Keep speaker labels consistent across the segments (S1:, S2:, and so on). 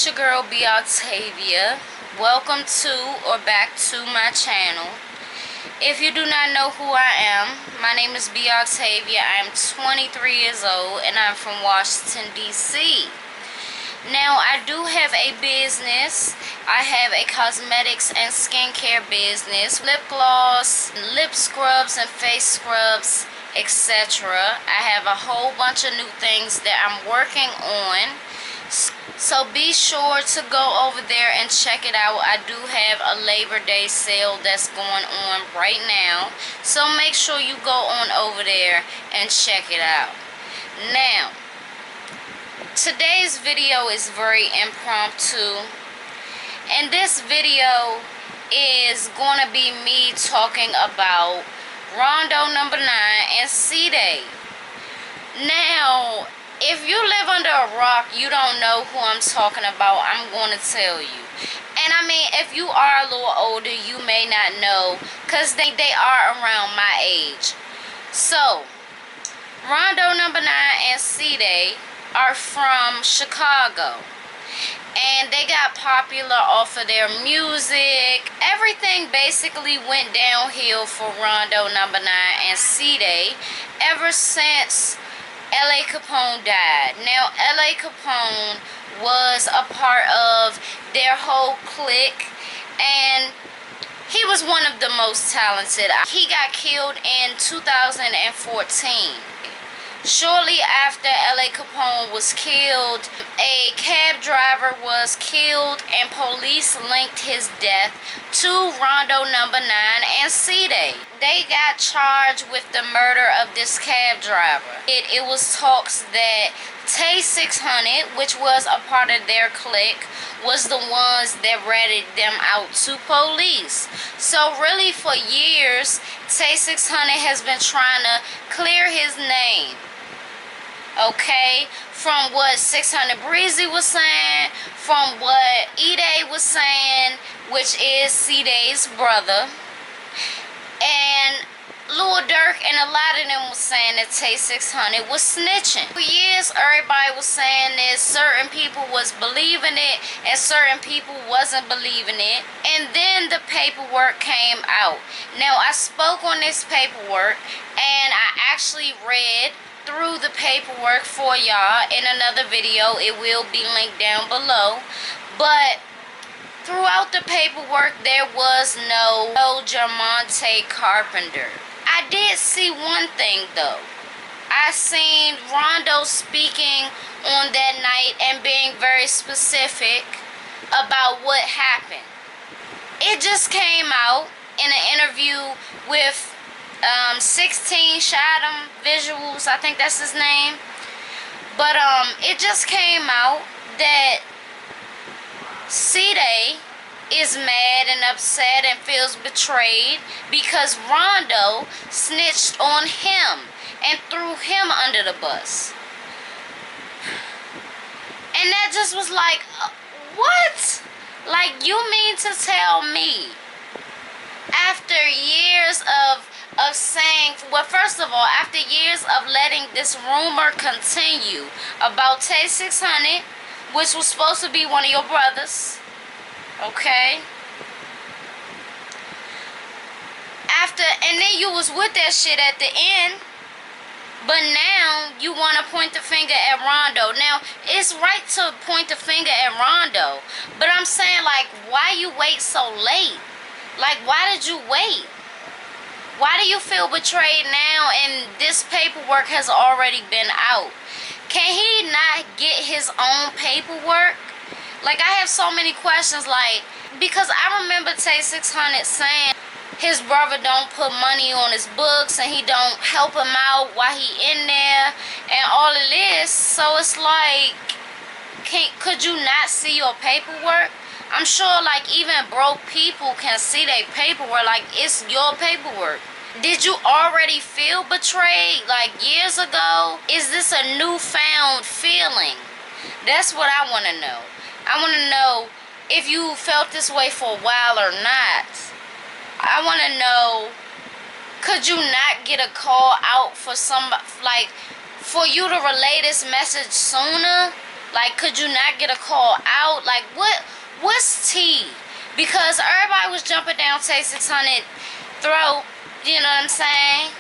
S1: it's your girl B. Octavia. Welcome to or back to my channel. If you do not know who I am, my name is B. Octavia. I am 23 years old and I'm from Washington, D.C. Now, I do have a business. I have a cosmetics and skincare business. Lip gloss, lip scrubs and face scrubs, etc. I have a whole bunch of new things that I'm working on. So be sure to go over there and check it out. I do have a Labor Day sale that's going on right now. So make sure you go on over there and check it out. Now, today's video is very impromptu. And this video is going to be me talking about Rondo Numba 9 and Cdai. Now, if you live under a rock, you don't know who I'm talking about. I'm going to tell you. And I mean, if you are a little older, you may not know, because they are around my age. So, Rondo Numba 9 and Cdai are from Chicago. And they got popular off of their music. Everything basically went downhill for Rondo Numba 9 and Cdai ever since L.A. Capone died. Now, L.A. Capone was a part of their whole clique, and he was one of the most talented. He got killed in 2014. Shortly after L.A. Capone was killed, a cab driver was killed, and police linked his death to Rondo Numba 9 and Cdai. They got charged with the murder of this cab driver. It was talks that Tay 600, which was a part of their clique, was the ones that ratted them out to police. So really for years, Tay 600 has been trying to clear his name. Okay, from what 600 Breezy was saying, from what Cdai was saying, which is Cdai's brother, and Lil Durk and a lot of them was saying that Tay 600 was snitching. For years, everybody was saying that certain people was believing it and certain people wasn't believing it. And then the paperwork came out. Now, I spoke on this paperwork and I actually read through the paperwork for y'all in another video. It will be linked down below. But throughout the paperwork, there was no Jermonte Carpenter. I did see one thing though. I seen Rondo speaking on that night and being very specific about what happened. It just came out in an interview with 16 Shadow Visuals, I think that's his name. But it just came out that Cdai is mad and upset and feels betrayed because Rondo snitched on him and threw him under the bus. And that just was like, what? Like, you mean to tell me after years of saying, well, first of all, after years of letting this rumor continue about Tay 600, which was supposed to be one of your brothers, okay? And then you was with that shit at the end, but now you want to point the finger at Rondo. Now, it's right to point the finger at Rondo, but I'm saying, like, why you wait so late? Like, why did you wait? Why do you feel betrayed now and this paperwork has already been out? Can he not get his own paperwork? Like, I have so many questions, like, because I remember Tay 600 saying his brother don't put money on his books and he don't help him out while he in there and all of this. So it's like, could you not see your paperwork? I'm sure, like, even broke people can see their paperwork. Like, it's your paperwork. Did you already feel betrayed, like, years ago? Is this a newfound feeling? That's what I want to know. I want to know if you felt this way for a while or not. I want to know, could you not get a call out for somebody, like, for you to relay this message sooner? Like, could you not get a call out? Like, what's tea? Because everybody was jumping down Tay 600 throat, you know what I'm saying?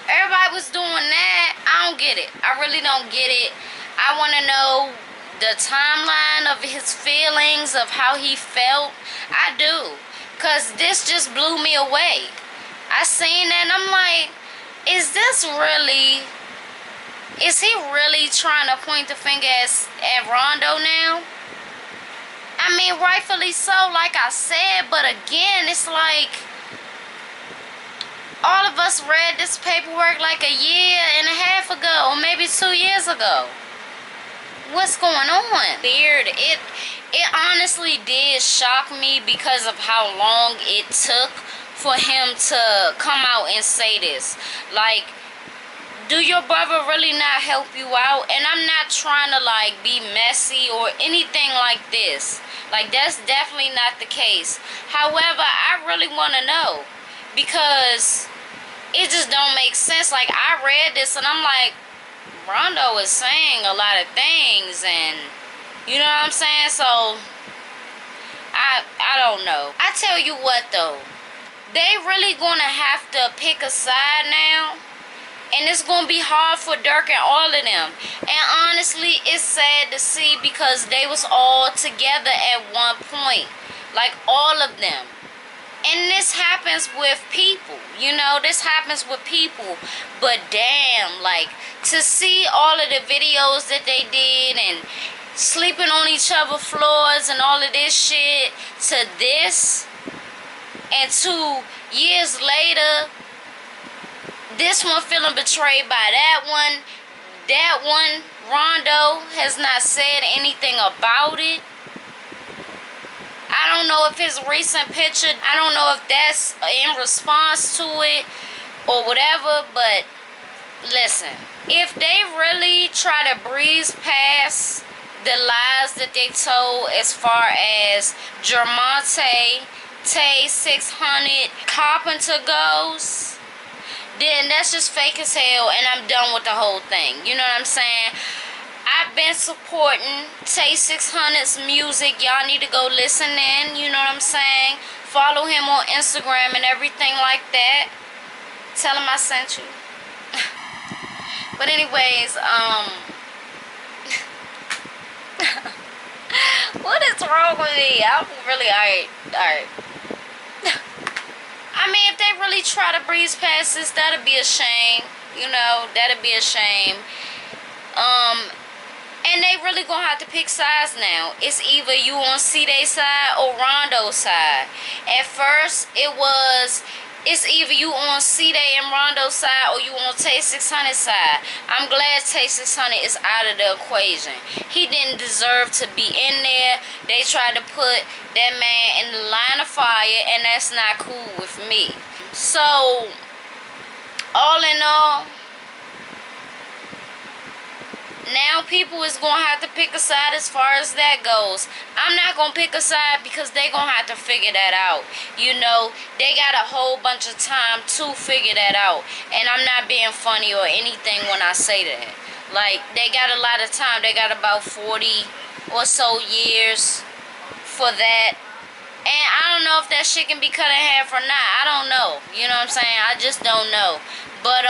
S1: Everybody was doing that. I don't get it. I really don't get it. I want to know the timeline of his feelings, of how he felt. I do. Because this just blew me away. I seen that and I'm like, is he really trying to point the finger at Rondo now? I mean, rightfully so, like I said, but again, it's like, all of us read this paperwork like a year and a half ago, or maybe 2 years ago. What's going on? Weird. It honestly did shock me because of how long it took for him to come out and say this. Like, do your brother really not help you out? And I'm not trying to like be messy or anything like this. Like, that's definitely not the case. However, I really want to know, because it just don't make sense. Like, I read this and I'm like, Rondo is saying a lot of things, and you know what I'm saying? So I don't know. I tell you what though, they really gonna have to pick a side now. And it's going to be hard for Dirk and all of them. And honestly, it's sad to see, because they was all together at one point. Like, all of them. And this happens with people. You know, this happens with people. But damn, like, to see all of the videos that they did and sleeping on each other's floors and all of this shit, to this, and 2 years later, this one feeling betrayed by that one. That one, Rondo has not said anything about it. I don't know if his recent picture, I don't know if that's in response to it or whatever, but listen, if they really try to breeze past the lies that they told as far as Jermonte, Tay 600, Carpenter goes, then that's just fake as hell, and I'm done with the whole thing. You know what I'm saying? I've been supporting Tay 600's music. Y'all need to go listen in. You know what I'm saying? Follow him on Instagram and everything like that. Tell him I sent you. But anyways, what is wrong with me? I'm really alright. I mean, if they really try to breeze past this, that'd be a shame. You know, that'd be a shame. And they really gonna have to pick sides now. It's either you on Cdai side or Rondo's side. At first, it's either you on Cdai and Rondo's side or you on Tay 600 side. I'm glad Tay 600 is out of the equation. He didn't deserve to be in there. They tried to put that man in the line of fire, and that's not cool with me. So, all in all, now people is going to have to pick a side as far as that goes. I'm not going to pick a side because they going to have to figure that out. You know, they got a whole bunch of time to figure that out. And I'm not being funny or anything when I say that. Like, they got a lot of time. They got about 40 or so years for that. And I don't know if that shit can be cut in half or not. I don't know. You know what I'm saying? I just don't know. But,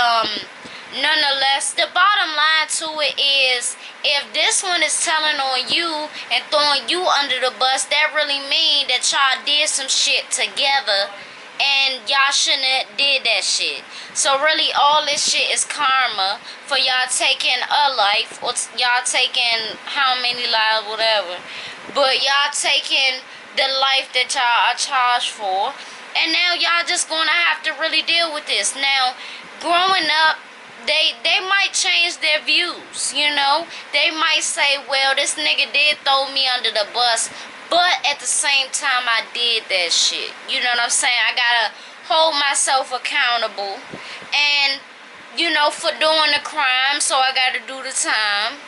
S1: nonetheless, the bottom line to it is, if this one is telling on you and throwing you under the bus, that really mean that y'all did some shit together and y'all shouldn't have did that shit. So really, all this shit is karma for y'all taking a life, or y'all taking how many lives, whatever. But y'all taking the life that y'all are charged for, and now y'all just gonna have to really deal with this. Now, growing up, they might change their views, you know. They might say, well, this nigga did throw me under the bus, but at the same time I did that shit. You know what I'm saying? I gotta hold myself accountable, and you know, for doing the crime, so I gotta do the time.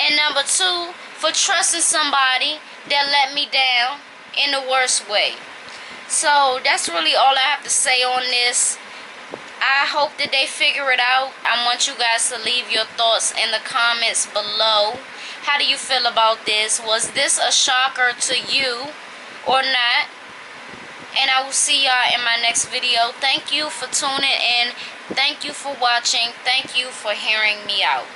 S1: And number two, for trusting somebody that let me down in the worst way. So that's really all I have to say on this. I hope that they figure it out. I want you guys to leave your thoughts in the comments below. How do you feel about this? Was this a shocker to you or not? And I will see y'all in my next video. Thank you for tuning in. Thank you for watching. Thank you for hearing me out.